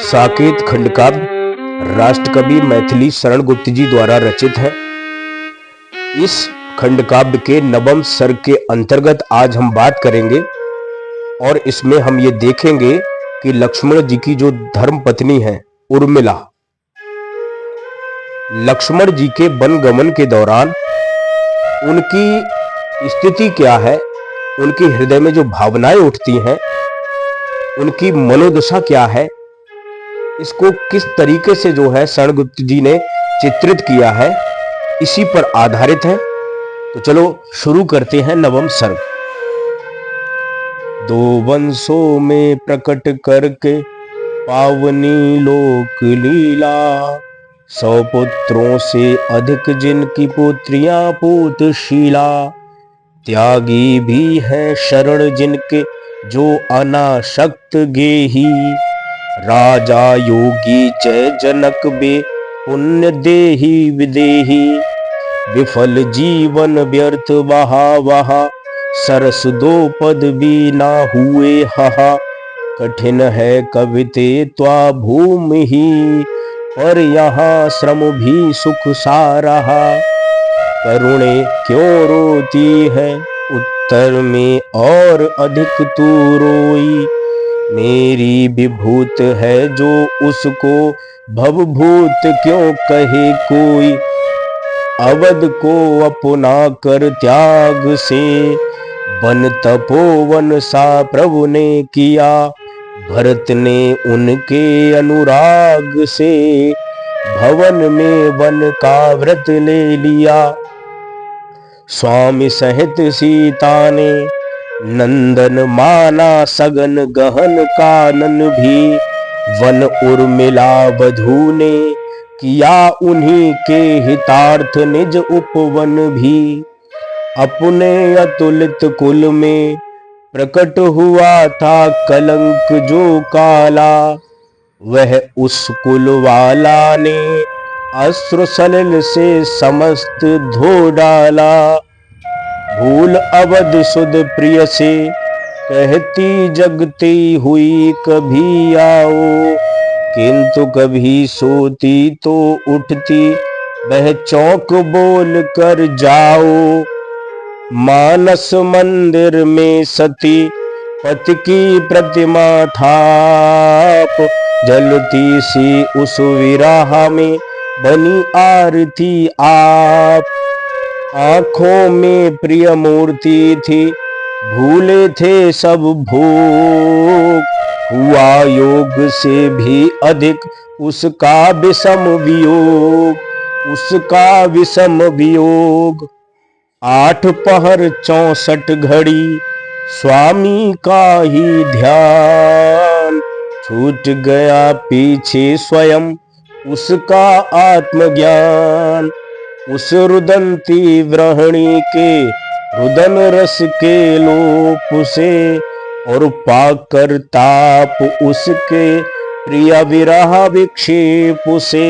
साकेत खंडकाव्य राष्ट्रकवि मैथिली शरण गुप्त जी द्वारा रचित है। इस खंडकाव्य के नवम सर्ग के अंतर्गत आज हम बात करेंगे और इसमें हम ये देखेंगे कि लक्ष्मण जी की जो धर्मपत्नी है उर्मिला, लक्ष्मण जी के वनगमन के दौरान उनकी स्थिति क्या है, उनके हृदय में जो भावनाएं उठती हैं, उनकी मनोदशा क्या है, इसको किस तरीके से जो है शरणगुप्त जी ने चित्रित किया है, इसी पर आधारित है। तो चलो शुरू करते हैं नवम सर्ग। दो वंशों में प्रकट करके पावनी लोक लीला, 100 पुत्रों से अधिक जिनकी पुत्रियां पूतशीला, त्यागी भी है शरण जिनके जो अनाशक्त गेही, राजा योगी जय जनक बे पुण्य देही विदेही, विफल जीवन व्यर्थ वहा वहा, सरस दो पद भी ना हुए हहा, कठिन है कविते त्वा भूमि ही, पर यहाँ श्रम भी सुख सा रहा, करुणे क्यों रोती है उत्तर में और अधिक तू रोई, मेरी विभूत है जो उसको भवभूत क्यों कहे कोई, अवध को अपना कर त्याग से वन तपोवन सा प्रभु ने किया, भरत ने उनके अनुराग से भवन में वन का व्रत ले लिया, स्वामी सहित सीता ने नंदन माना सगन गहन कानन भी, वन उर्मिला वधू ने किया उन्हीं के हितार्थ निज उपवन भी, अपने अतुलित कुल में प्रकट हुआ था कलंक जो काला, वह उस कुल वाला ने अश्रु सलिल से समस्त धो डाला, भूल अवध सुध प्रिय से कहती जगती हुई कभी आओ, किंतु कभी सोती तो उठती वह चौक बोल कर जाओ, मानस मंदिर में सती पति की प्रतिमा थाप, जलती सी उस विराह में बनी आरती आप, आंखों में प्रिय मूर्ति थी भूले थे सब भोग, हुआ योग से भी अधिक उसका विषम वियोग, उसका विषम वियोग, 8 पहर 64 घड़ी स्वामी का ही ध्यान, छूट गया पीछे स्वयं उसका आत्मज्ञान, उस रुदंती व्रहणी के रुदन रस के लोप से और पाकर ताप उसके प्रिय विरह विक्षेप से,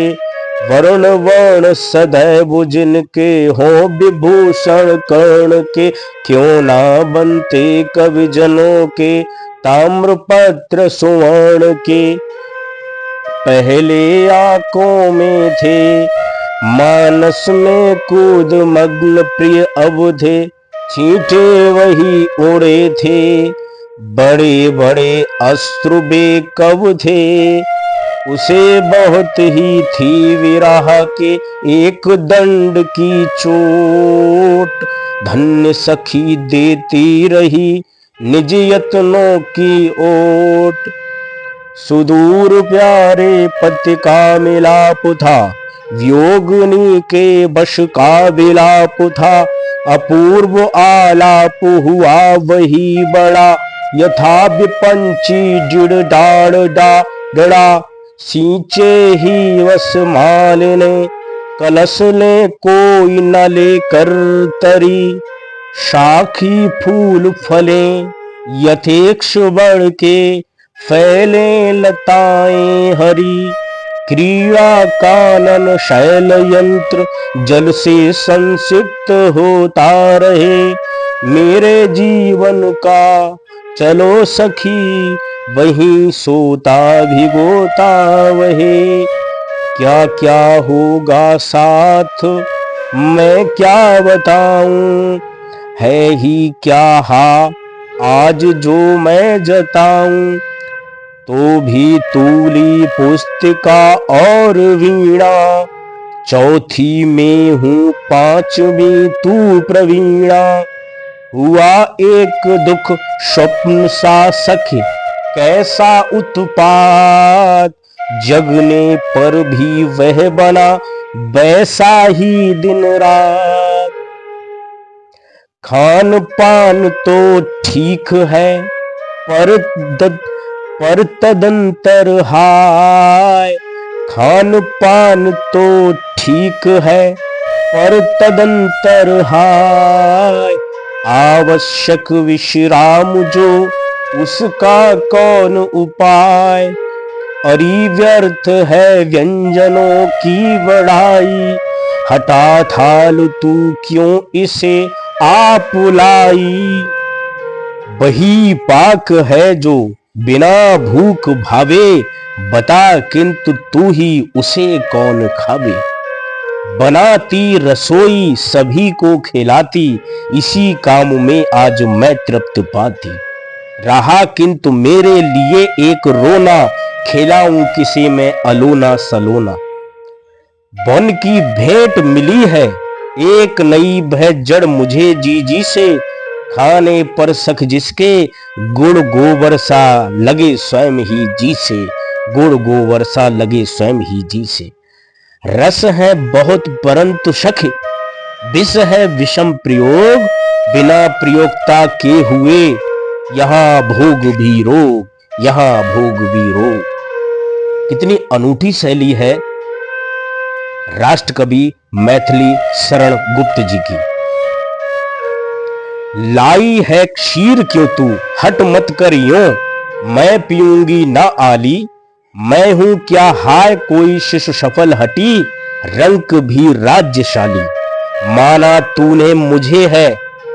वर्ण वर्ण सदैव जिनके हो विभूषण कर्ण के, क्यों ना बनते कवि जनों के ताम्रपत्र सुवर्ण के, पहले आंखों में थे मानस में कूद मग्न प्रिय अवधे, छींटे वही उड़े थे बड़े बड़े अश्रु बेकव थे, उसे बहुत ही थी विरह के एक दंड की चोट, धन्य सखी देती रही निज यत्नों की ओट, सुदूर प्यारे पति का मिलाप था वियोगिनी के वश का विलाप था, अपूर्व आलाप हुआ वही बड़ा, यथा विपंची जिड़ डाड़ डा, सींचे ही वस माल ने कलश ले कोई न लेकर तरी, शाखी फूल फले यथेक्ष बढ़ के फैले लताएं हरी, क्रिया कानन शैल यंत्र जल से संसिक्त होता रहे, मेरे जीवन का चलो सखी वहीं सोता भिगोता वही। क्या क्या होगा साथ मैं क्या बताऊं, है ही क्या हा आज जो मैं जताऊं। तो भी तूली पुस्तिका और वीणा, चौथी में हूँ पांचवी तू प्रवीणा। हुआ एक दुख स्वप्न सा सखी, कैसा उत्पात, जगने पर भी वह बना वैसा ही दिन रात। खान पान तो ठीक है पर तदंतर हाय। खान पान तो ठीक है पर तदंतर हाय। आवश्यक विश्राम जो उसका कौन उपाय। अरि व्यर्थ है व्यंजनों की बढ़ाई, हटा थाल तू क्यों इसे आप लाई। वही पाक है जो बिना भूख भावे, बता किंतु तू ही उसे कौन खावे। बनाती रसोई सभी को खिलाती, इसी काम में आज मैं तृप्त पाती। रहा किंतु मेरे लिए एक रोना, खिलाऊं किसे मैं अलोना सलोना। वन की भेंट मिली है एक नई वह जड़ मुझे जी जी से। खाने पर सख जिसके गुण गोबर सा लगे स्वयं ही जी से। गुण गोबर सा लगे स्वयं ही जी से। रस है बहुत परंतु सख विष है विषम प्रयोग। बिना प्रयोगता के हुए यहाँ भोग भी रोग, यहाँ भोग भी रोग। कितनी अनूठी शैली है राष्ट्र कवि मैथिली शरण गुप्त जी की। लाई है क्षीर क्यों तू हट मत कर यूं, मैं पीऊंगी ना आली। मैं हूं क्या हाय कोई शिशु सफल हटी, रंक भी राज्यशाली। माना तूने मुझे है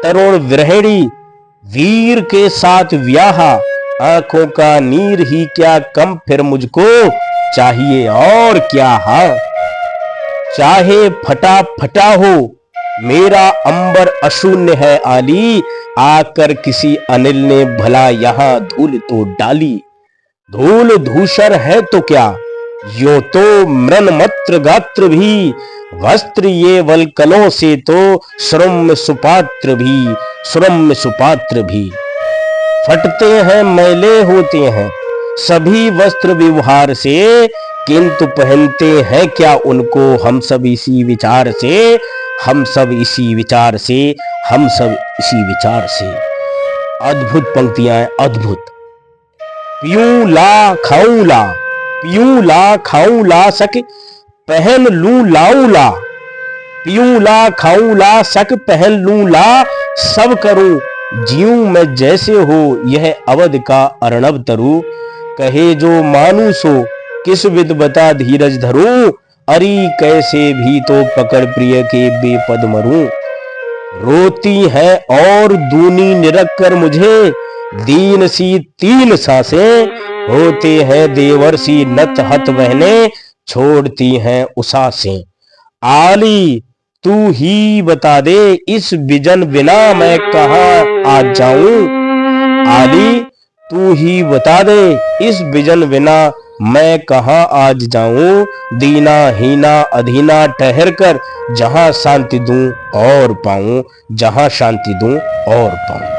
तरुण विरहिणी, वीर के साथ व्याहा। आंखों का नीर ही क्या कम फिर मुझको चाहिए और क्या हा। चाहे फटा फटा हो मेरा अंबर अशून्य है आली। आकर किसी अनिल ने भला यहां धूल तो डाली। धूल धूसर है तो क्या यो तो मृन्मत्र गात्र भी। वस्त्र ये वल्कलों से तो श्रम्य सुपात्र भी, श्रम्य सुपात्र भी। फटते हैं मैले होते हैं सभी वस्त्र व्यवहार से, किंतु पहनते हैं क्या उनको हम सब इसी विचार से। हम सब इसी विचार से, हम सब इसी विचार से। अद्भुत पंक्तियां हैं, अद्भुत। पीऊं ला खाऊं ला, पीऊं ला खाऊं ला सक पहन लूं लाऊं ला। पीऊं ला खाऊं ला सक पहन लूं ला, सब करूं जीऊं मैं जैसे हो यह अवध का अर्णव तरु। कहे जो मानू सो किस विद बता धीरज धरूं, अरी कैसे भी तो पकड़ प्रिय के बेपद मरूं। रोती है और दूनी निरख कर मुझे, दीन सी तीन सांसें। होते हैं देवर्षि नत हत बहने, छोड़ती हैं उसासें। आली तू ही बता दे इस विजन बिना मैं कहाँ आ जाऊं। आली तू ही बता दे इस विजन बिना मैं कहाँ आज जाऊं। दीना हीना अधीना ठहर कर जहां शांति दूं और पाऊं, जहां शांति दूं और पाऊं।